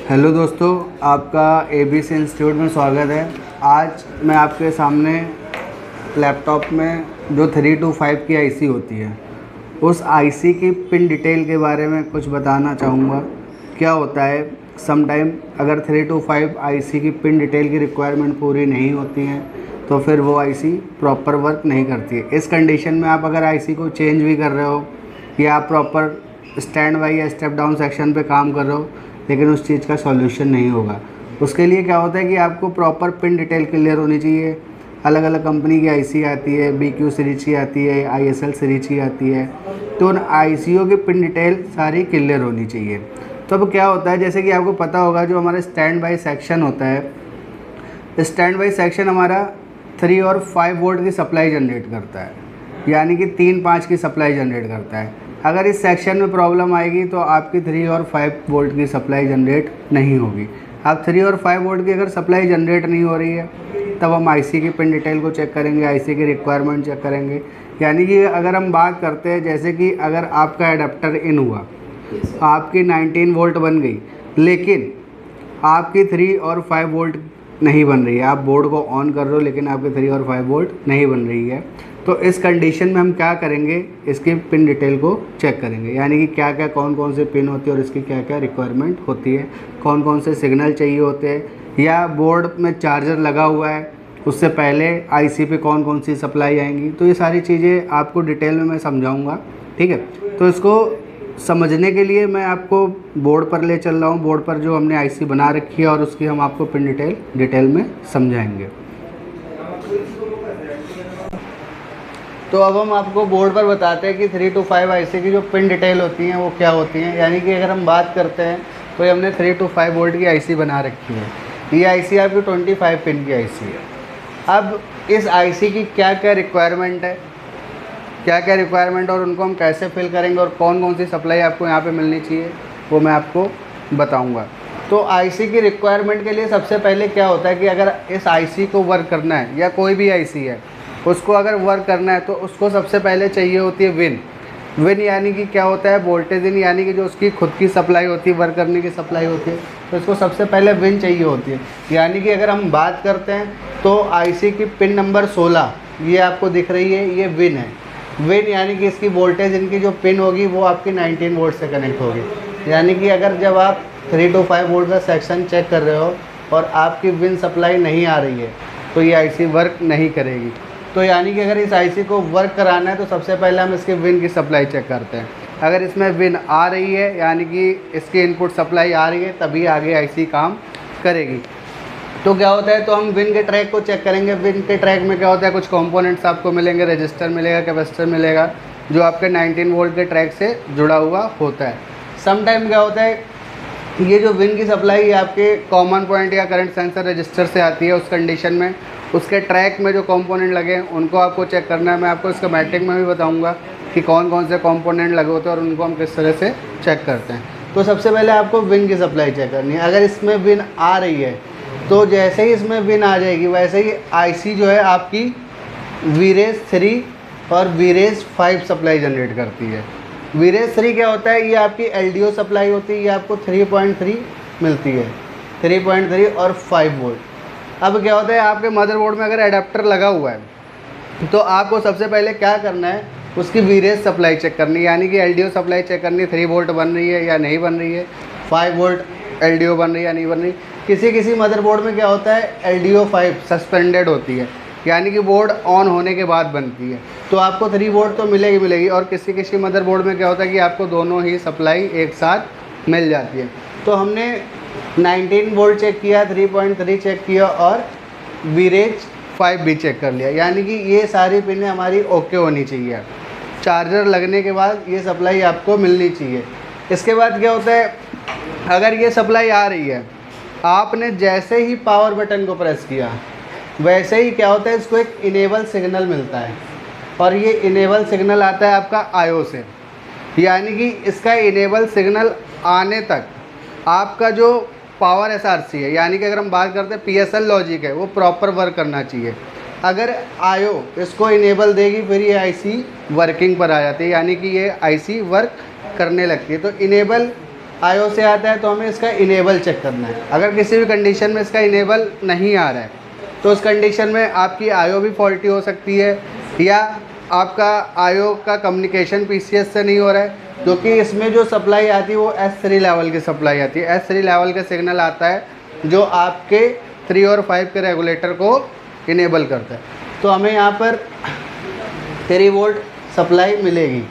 Hello दोस्तों, आपका ABC institute में स्वागत है। आज मैं आपके सामने लैपटॉप में जो 325 की आईसी होती है उस आईसी की पिन डिटेल के बारे में कुछ बताना चाहूँगा। क्या होता है, समटाइम अगर 325 आईसी की पिन डिटेल की रिक्वायरमेंट पूरी नहीं होती है तो फिर वो आईसी प्रॉपर वर्क नहीं करती है। इस कंडीशन में आप अगर आईसी को चेंज भी कर रहे हो या आप प्रॉपर स्टैंड बाई या स्टेप डाउन सेक्शन पे काम कर रहे हो, लेकिन उस चीज़ का सॉल्यूशन नहीं होगा। उसके लिए क्या होता है कि आपको प्रॉपर पिन डिटेल क्लियर होनी चाहिए। अलग अलग कंपनी की आईसी आती है, BQ सीरीज की आती है, ISL सीरीज की आती है, तो उन आईसीओ की पिन डिटेल सारी क्लियर होनी चाहिए। तो अब क्या होता है, जैसे कि आपको पता होगा, जो हमारा स्टैंड बाई सेक्शन होता है, स्टैंड बाई सेक्शन हमारा 3 और 5 वोल्ट की सप्लाई जनरेट करता है, यानी कि 3-5 की सप्लाई जनरेट करता है। अगर इस सेक्शन में प्रॉब्लम आएगी तो आपकी 3 और 5 वोल्ट की सप्लाई जनरेट नहीं होगी। आप 3 और 5 वोल्ट की अगर सप्लाई जनरेट नहीं हो रही है तब हम आईसी की पिन डिटेल को चेक करेंगे, आईसी की रिक्वायरमेंट चेक करेंगे। यानी कि अगर हम बात करते हैं, जैसे कि अगर आपका एडाप्टर इन हुआ, आपकी 19 वोल्ट बन गई, लेकिन आपकी 3 और 5 वोल्ट नहीं बन रही है, आप बोर्ड को ऑन कर रहे हो लेकिन आपकी 3 और 5 वोल्ट नहीं बन रही है, तो इस कंडीशन में हम क्या करेंगे, इसकी पिन डिटेल को चेक करेंगे। यानी कि क्या क्या कौन कौन से पिन होती है और इसकी क्या क्या रिक्वायरमेंट होती है, कौन कौन से सिग्नल चाहिए होते हैं, या बोर्ड में चार्जर लगा हुआ है उससे पहले आईसी पे कौन कौन सी सप्लाई आएंगी। तो ये सारी चीज़ें आपको डिटेल में मैं समझाऊँगा, ठीक है। तो इसको समझने के लिए मैं आपको बोर्ड पर ले चल रहा हूँ। बोर्ड पर जो हमने आईसी बना रखी है और उसकी हम आपको पिन डिटेल में समझाएंगे। तो अब हम आपको बोर्ड पर बताते हैं कि 325 आईसी की जो पिन डिटेल होती हैं वो क्या होती हैं। यानी कि अगर हम बात करते हैं तो ये हमने 325 वोल्ट की आईसी बना रखी है। ये आईसी आपकी 25 पिन की आईसी है। अब इस आईसी की क्या क्या रिक्वायरमेंट है, क्या क्या रिक्वायरमेंट और उनको हम कैसे फिल करेंगे और कौन कौन सी सप्लाई आपको यहाँ पे मिलनी चाहिए वो मैं आपको बताऊँगा। तो आईसी की रिक्वायरमेंट के लिए सबसे पहले क्या होता है कि अगर इस आईसी को वर्क करना है, या कोई भी आईसी है उसको अगर वर्क करना है, तो उसको सबसे पहले चाहिए होती है विन यानी कि क्या होता है, वोल्टेज इन, यानी कि जो उसकी खुद की सप्लाई होती है, वर्क करने की सप्लाई होती है, तो इसको सबसे पहले विन चाहिए होती है। यानी कि अगर हम बात करते हैं तो आईसी की पिन नंबर 16 ये आपको दिख रही है, ये विन है। विन यानी कि इसकी वोल्टेज इनकी जो पिन होगी वो आपकी 19 वोल्ट से कनेक्ट होगी। यानी कि अगर जब आप 325 वोल्ट का सेक्शन चेक कर रहे हो और आपकी विन सप्लाई नहीं आ रही है तो ये आईसी वर्क नहीं करेगी। तो यानी कि अगर इस आईसी को वर्क कराना है तो सबसे पहले हम इसके विन की सप्लाई चेक करते हैं। अगर इसमें विन आ रही है, यानी कि इसकी इनपुट सप्लाई आ रही है, तभी आगे आईसी काम करेगी। तो क्या होता है, तो हम विन के ट्रैक को चेक करेंगे। विन के ट्रैक में क्या होता है, कुछ कंपोनेंट्स आपको मिलेंगे, रजिस्टर मिलेगा, कैपेसिटर मिलेगा, जो आपके 19 वोल्ट के ट्रैक से जुड़ा हुआ होता है। सम टाइम क्या होता है, ये जो विन की सप्लाई आपके कॉमन पॉइंट या करंट सेंसर रजिस्टर से आती है। उस कंडीशन में उसके ट्रैक में जो कंपोनेंट लगे हैं उनको आपको चेक करना है। मैं आपको स्कीमेटिक में भी बताऊंगा कि कौन कौन से कंपोनेंट लगे होते हैं और उनको हम किस तरह से चेक करते हैं। तो सबसे पहले आपको विन की सप्लाई चेक करनी है। अगर इसमें विन आ रही है तो जैसे ही इसमें विन आ जाएगी वैसे ही आईसी जो है आपकी वीरेज 3 और वीरेज 5 सप्लाई जनरेट करती है। वीरेज 3 क्या होता है, ये आपकी LDO सप्लाई होती है, ये आपको 3.3 मिलती है, 3.3 और 5 वोल्ट। अब क्या होता है, आपके मदरबोर्ड में अगर एडाप्टर लगा हुआ है तो आपको सबसे पहले क्या करना है, उसकी वीरेज सप्लाई चेक करनी है। यानी कि LDO सप्लाई चेक करनी है, 3 वोल्ट बन रही है या नहीं बन रही है, 5 वोल्ट LDO बन रही है या नहीं बन रही। किसी मदरबोर्ड में क्या होता है, LDO 5 सस्पेंडेड होती है, यानी कि बोर्ड ऑन होने के बाद बनती है, तो आपको 3 वोल्ट तो मिलेगी। और किसी मदरबोर्ड में क्या होता है कि आपको दोनों ही सप्लाई एक साथ मिल जाती है। तो हमने 19 वोल्ट चेक किया, 3.3 चेक किया और वीरेज 5 भी चेक कर लिया। यानी कि ये सारी पिनें हमारी ओके होनी चाहिए। चार्जर लगने के बाद ये सप्लाई आपको मिलनी चाहिए। इसके बाद क्या होता है, अगर ये सप्लाई आ रही है, आपने जैसे ही पावर बटन को प्रेस किया वैसे ही क्या होता है, इसको एक इनेबल सिग्नल मिलता है, और ये इनेबल सिग्नल आता है आपका IO से। यानी कि इसका इनेबल सिग्नल आने तक आपका जो पावर SRC है, यानी कि अगर हम बात करते हैं PSL लॉजिक है, वो प्रॉपर वर्क करना चाहिए। अगर IO इसको इनेबल देगी फिर ये आईसी वर्किंग पर आ जाती है, यानी कि ये आईसी वर्क करने लगती है। तो इनेबल आईओ से आता है तो हमें इसका इनेबल चेक करना है। अगर किसी भी कंडीशन में इसका इनेबल नहीं आ रहा है तो उस कंडीशन में आपकी आईओ भी फॉल्टी हो सकती है, या आपका आईओ का कम्युनिकेशन पीसीएस से नहीं हो रहा है, क्योंकि इसमें जो सप्लाई आती है वो S3 लेवल की सप्लाई आती है। S3 लेवल का सिग्नल आता है जो आपके 3 और 5 के रेगुलेटर को इनेबल करता है। तो हमें यहाँ पर 3 वोल्ट सप्लाई मिलेगी,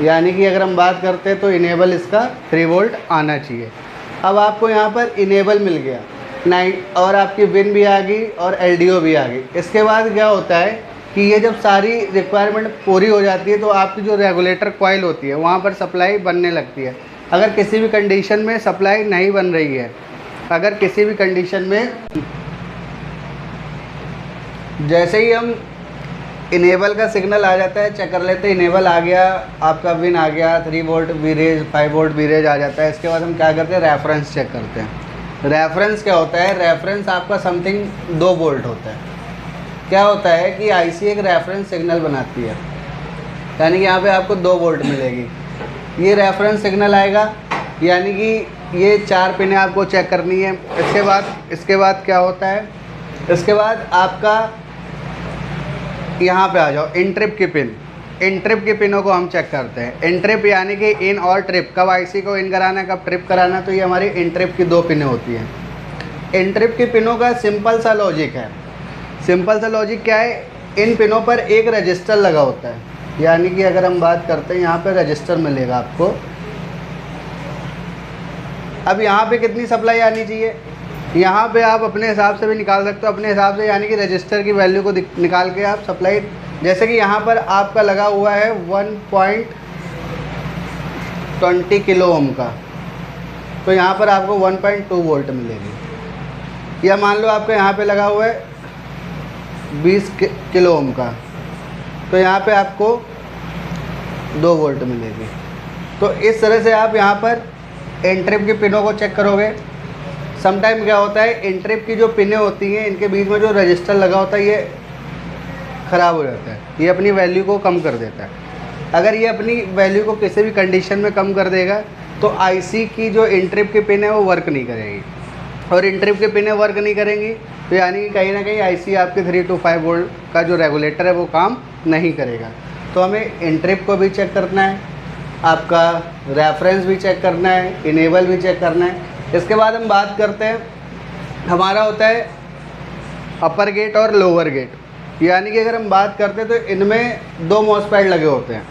यानी कि अगर हम बात करते हैं तो इनेबल इसका 3 वोल्ट आना चाहिए। अब आपको यहाँ पर इनेबल मिल गया 9 और आपकी विन भी आ गई और LDO भी आ गई। इसके बाद क्या होता है कि ये जब सारी रिक्वायरमेंट पूरी हो जाती है तो आपकी जो रेगुलेटर कॉइल होती है वहाँ पर सप्लाई बनने लगती है। अगर किसी भी कंडीशन में सप्लाई नहीं बन रही है, अगर किसी भी कंडीशन में जैसे ही हम इनेबल का सिग्नल आ जाता है, चेक कर लेते हैं इनेबल आ गया, आपका विन आ गया, 3 वोल्ट वीरेज 5 वोल्ट वीरेज आ जाता है। इसके बाद हम क्या करते हैं, रेफरेंस चेक करते हैं। रेफरेंस क्या होता है, रेफरेंस आपका समथिंग 2 वोल्ट होता है। क्या होता है कि आईसी एक रेफरेंस सिग्नल बनाती है, यानी कि यहाँ पे आपको 2 वोल्ट मिलेगी। ये रेफरेंस सिग्नल आएगा, यानी कि ये 4 पिनें आपको चेक करनी है। इसके बाद क्या होता है, इसके बाद आपका यहाँ पे आ जाओ इन ट्रिप की पिन। इन ट्रिप की पिनों को हम चेक करते हैं। इन ट्रिप यानी कि इन और ट्रिप, कब आईसी को इन कराना है, कब ट्रिप कराना है, तो ये हमारी इन ट्रिप की 2 पिनें होती हैं। इन ट्रिप की पिनों का सिंपल सा लॉजिक है। सिंपल सा लॉजिक क्या है, इन पिनों पर एक रजिस्टर लगा होता है, यानी कि अगर हम बात करते हैं यहाँ पर रजिस्टर मिलेगा आपको। अब यहाँ पे कितनी सप्लाई आनी चाहिए, यहाँ पे आप अपने हिसाब से भी निकाल सकते हो, अपने हिसाब से, यानी कि रजिस्टर की वैल्यू को निकाल के आप सप्लाई, जैसे कि यहाँ पर आपका लगा हुआ है 1.20 किलो ओम का, तो यहाँ पर आपको 1.2 वोल्ट मिलेगी। या मान लो आपका यहाँ पे लगा हुआ है 20 किलो ओम का, तो यहाँ पे आपको 2 वोल्ट मिलेगी। तो इस तरह से आप यहाँ पर एंट्रिप की पिनों को चेक करोगे। समटाइम क्या होता है, एंट्रिप की जो पिनें होती हैं इनके बीच में जो रजिस्टर लगा होता है ये ख़राब हो जाता है, ये अपनी वैल्यू को कम कर देता है। अगर ये अपनी वैल्यू को किसी भी कंडीशन में कम कर देगा तो आईसी की जो एंट्रिप की पिन है वो वर्क नहीं करेगी, और एंट्रिप की पिनें वर्क नहीं करेंगी तो यानी कि कहीं ना कहीं आईसी आपके 3 to 5 वोल्ट का जो रेगुलेटर है वो काम नहीं करेगा। तो हमें एंट्रिप को भी चेक करना है, आपका रेफरेंस भी चेक करना है, इनेबल भी चेक करना है। इसके बाद हम बात करते हैं, हमारा होता है अपर गेट और लोअर गेट। यानी कि अगर हम बात करते हैं तो इनमें 2 मॉसफेट लगे होते हैं,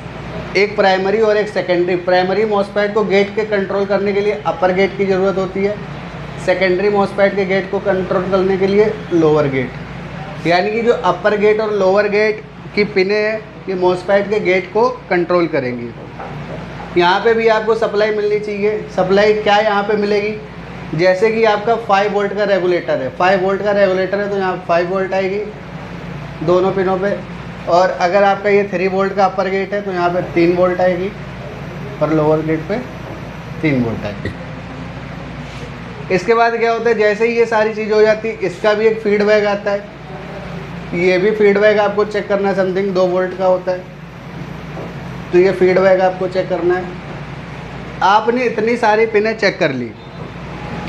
एक प्राइमरी और एक सेकेंडरी। प्राइमरी मॉसफेट को गेट के कंट्रोल करने के लिए अपर गेट की ज़रूरत होती है, सेकेंडरी मॉसफेट के गेट को कंट्रोल करने के लिए लोअर गेट। यानी कि जो अपर गेट और लोअर गेट की पिनें हैं ये मॉसफेट के गेट को कंट्रोल करेंगी। यहाँ पे भी आपको सप्लाई मिलनी चाहिए। सप्लाई क्या यहाँ पे मिलेगी, जैसे कि आपका 5 वोल्ट का रेगुलेटर है, 5 वोल्ट का रेगुलेटर है तो यहाँ 5 वोल्ट आएगी दोनों पिनों पे। और अगर आपका ये 3 वोल्ट का अपर गेट है तो यहाँ पे 3 वोल्ट आएगी, और लोअर गेट पे 3 वोल्ट आएगी। इसके बाद क्या होता है, जैसे ही ये सारी चीज़ हो जाती है इसका भी एक फीडबैक आता है, ये भी फीडबैक आपको चेक करना है, समथिंग 2 वोल्ट का होता है, तो ये फीडबैक आपको चेक करना है। आपने इतनी सारी पिनें चेक कर ली,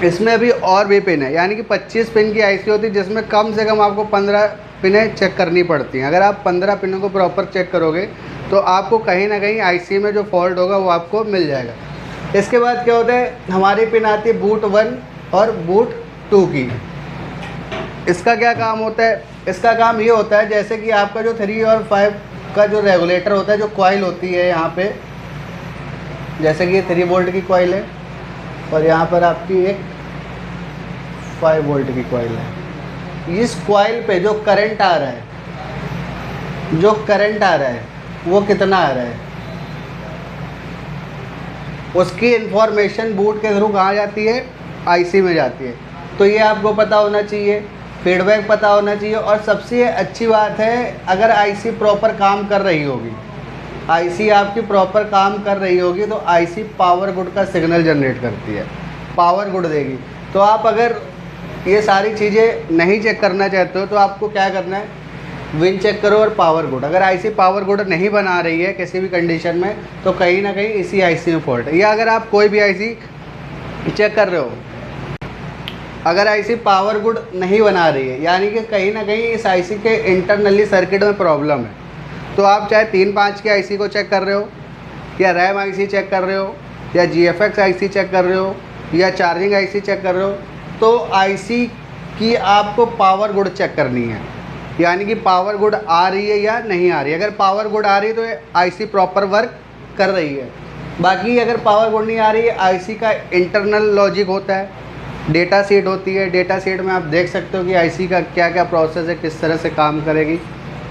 इसमें अभी और भी पिन है, यानी कि 25 पिन की आईसी होती है जिसमें कम से कम आपको 15 पिनें चेक करनी पड़ती हैं। अगर आप 15 पिनों को प्रॉपर चेक करोगे तो आपको कहीं ना कहीं आईसी में जो फॉल्ट होगा वो आपको मिल जाएगा। इसके बाद क्या होता है, हमारी पिन आती है बूट 1 और बूट 2 की। इसका क्या काम होता है, इसका काम ये होता है जैसे कि आपका जो 3 और 5 का जो रेगुलेटर होता है, जो कॉइल होती है यहाँ पे, जैसे कि ये 3 वोल्ट की कॉइल है और यहाँ पर आपकी एक 5 वोल्ट की कॉइल है। इस कॉइल पे जो करंट आ रहा है, वो कितना आ रहा है, उसकी इंफॉर्मेशन बूट के थ्रू कहाँ जाती है, आईसी में जाती है। तो ये आपको पता होना चाहिए, फीडबैक पता होना चाहिए। और सबसे अच्छी बात है, अगर आईसी प्रॉपर काम कर रही होगी, आईसी आपकी प्रॉपर काम कर रही होगी तो आईसी पावर गुड का सिग्नल जनरेट करती है, पावर गुड देगी। तो आप अगर ये सारी चीज़ें नहीं चेक करना चाहते हो तो आपको क्या करना है, विन चेक करो और पावर गुड। अगर आईसी पावर गुड नहीं बना रही है किसी भी कंडीशन में तो कहीं ना कहीं इसी आईसी में फॉल्ट है। या अगर आप कोई भी आईसी चेक कर रहे हो, अगर आईसी पावर गुड नहीं बना रही है यानी कि कहीं ना कहीं इस आईसी के इंटरनली सर्किट में प्रॉब्लम है, तो आप चाहे 3-5 के आईसी को चेक कर रहे हो, या रैम आईसी चेक कर रहे हो, या जीएफएक्स आईसी चेक कर रहे हो, या चार्जिंग आईसी चेक कर रहे हो, तो आईसी की आपको पावर गुड चेक करनी है, यानी कि पावर गुड आ रही है या नहीं आ रही है। अगर पावर गुड आ रही है तो आईसी प्रॉपर वर्क कर रही है। बाकी अगर पावर गुड नहीं आ रही है, आईसी का इंटरनल लॉजिक होता है, डेटा शीट होती है, डेटा शीट में आप देख सकते हो कि आईसी का क्या क्या प्रोसेस है, किस तरह से काम करेगी।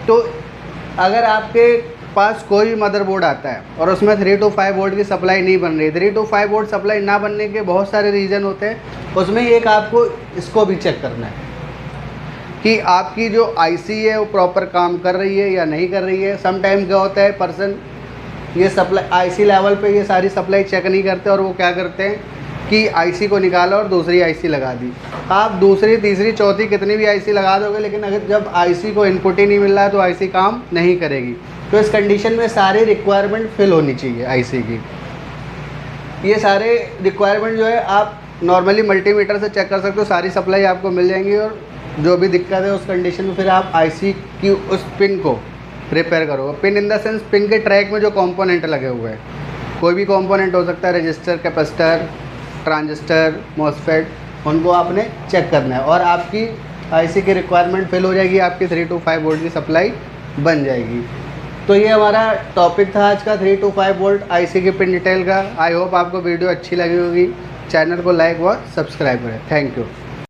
तो अगर आपके पास कोई भी मदरबोर्ड आता है और उसमें 3 to 5 वोल्ट की सप्लाई नहीं बन रही, 3 to 5 वोल्ट सप्लाई ना बनने के बहुत सारे रीज़न होते हैं। उसमें एक आपको इसको भी चेक करना है कि आपकी जो आईसी है वो प्रॉपर काम कर रही है या नहीं कर रही है। सम टाइम क्या होता है, पर्सन ये सप्लाई आईसी लेवल पे ये सारी सप्लाई चेक नहीं करते और वो क्या करते हैं कि आईसी को निकाला और दूसरी आईसी लगा दी। आप दूसरी, तीसरी, चौथी कितनी भी आईसी लगा दोगे, लेकिन अगर जब आईसी को इनपुट ही नहीं मिल रहा है तो आईसी काम नहीं करेगी। तो इस कंडीशन में सारी रिक्वायरमेंट फिल होनी चाहिए आईसी की। ये सारे रिक्वायरमेंट जो है आप नॉर्मली मल्टीमीटर से चेक कर सकते हो, सारी सप्लाई आपको मिल जाएंगी। और जो भी दिक्कत है उस कंडीशन में फिर आप आईसी की उस पिन को रिपेयर करोगे। Pin in the sense pin के ट्रैक में जो कंपोनेंट लगे हुए हैं, कोई भी कंपोनेंट हो सकता है, रजिस्टर, कैपेसिटर, ट्रांजिस्टर, मॉसफेट, उनको आपने चेक करना है और आपकी आईसी की रिक्वायरमेंट फिल हो जाएगी, आपकी 3 to 5 वोल्ट की सप्लाई बन जाएगी। तो ये हमारा टॉपिक था आज का 3 to 5 वोल्ट आईसी की पिन डिटेल का। आई होप आपको वीडियो अच्छी लगी होगी। चैनल को लाइक व सब्सक्राइब करें। Thank you.